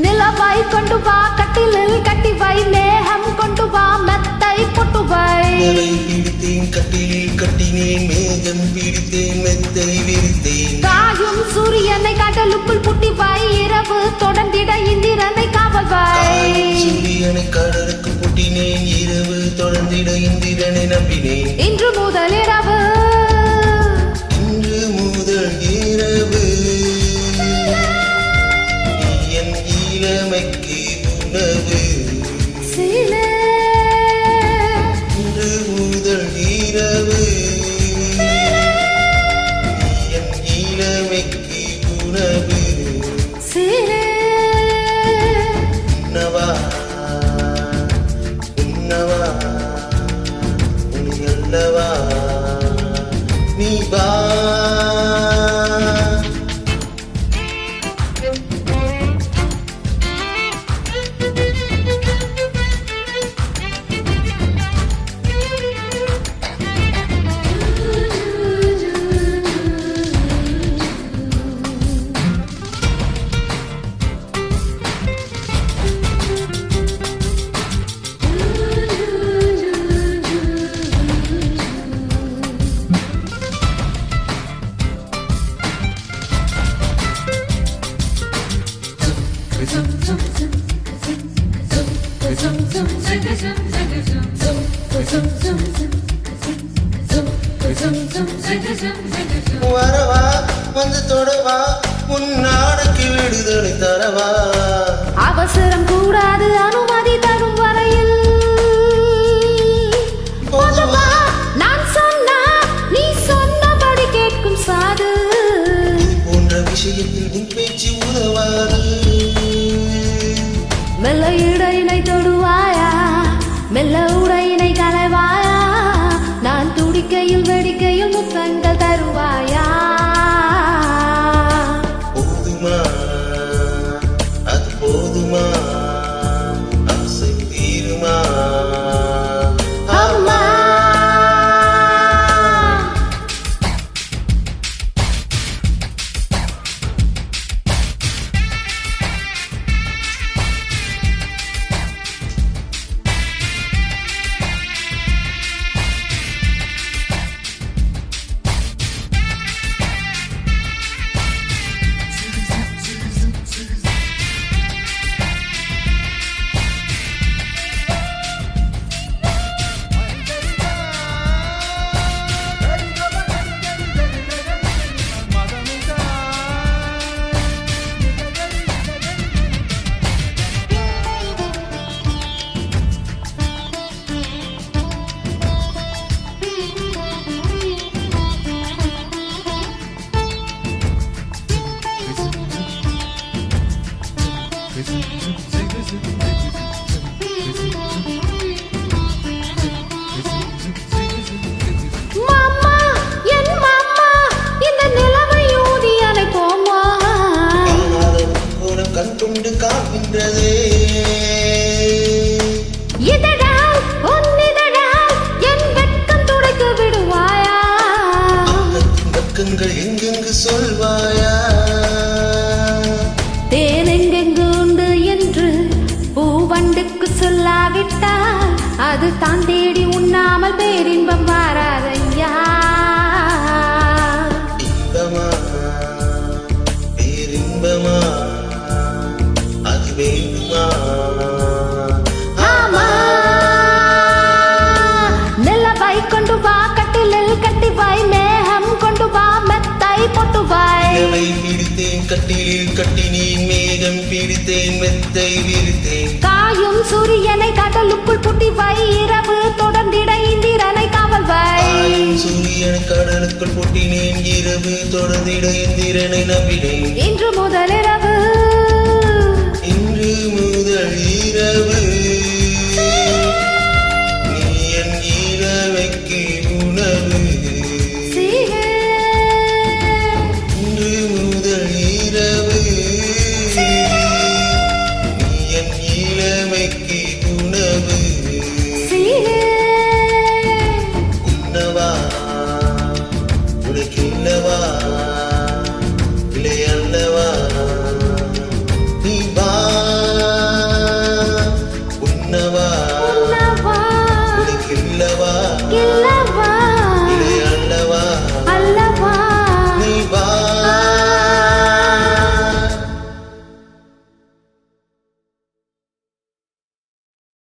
நிலவாய் கொண்டு வா கட்டிலில் கட்டி வை மேகம் கொண்டு வா மெத்தை பொட்டு வை பிடித்தேன் கட்டிலில் கட்டினேன் மேகம் பிடித்தேன் மெத்தை விரித்தேன் காயும் சூரியனை கடலுக்குள் புட்டி வை இரவு தொடர்ந்திட இந்திரனை காவல் வை சூரியனை கடலுக்கு புட்டினேன் இரவு தொடர்ந்திட இந்திரனை நம்பினேன் இன்று முதல் இரவு இளமைக்கு உணவு இன்று முதல் இரவு என் இளமைக்கு உணவு உண்ணவா உண்ணவா உன்னை அல்லவா நீ வா வரவா வந்து தொடவா உன்னாடுக்கு விடுதலை தரவா அவசரம் கூடாது அனுமதி தரும் வரையில் நான் சொன்னா நீ சொன்னபடி கேட்கும் சாது போன்ற விஷயத்தில் உன் பேச்சு உதவாது மெல்ல இடையினை தொடுவாயா மெல்ல உடையினை களைவாயா நான் துடிக்கையில் வெடிக்கையில் முத்தங்கள் தருவாயா போதுமா அது போதுமா ஆசை தீருமா அம்மா கண்டுண்டு காக்கின்றதே இதழால் உன்னிதழால் என் வெட்கம் துடைத்து விடுவாயா பக்கங்கள் எங்கெங்கு சொல்வாயா தேன் எங்கெங்கு உண்டு என்று பூவண்டுக்கு சொல்லாவிட்டால் அது தான் தேடி உண்ணாமல் பேரின்பம் வாராதையா இன்பமா பேரின்பமா அது வேண்டுமா ஆமா நிலவை கொண்டு வா கட்டிலில் கட்டி வை மேகம் கொண்டு வா மெத்தை பொட்டு வை பிடித்தேன் கட்டிலில் கட்டினேன் மேகம் பிடித்தேன் மெத்தை விரித்தேன் காயும் சூரியனை கடலுக்குள் புட்டி வை இரவு தொடர்ந்திட இந்திரனை காவல் வை சூரியனை கடலுக்குள் புட்டினேன் இரவு தொடர்ந்திட இந்திரனை நம்பினேன் இன்று முதல் இரவு இன்று முதல் இரவு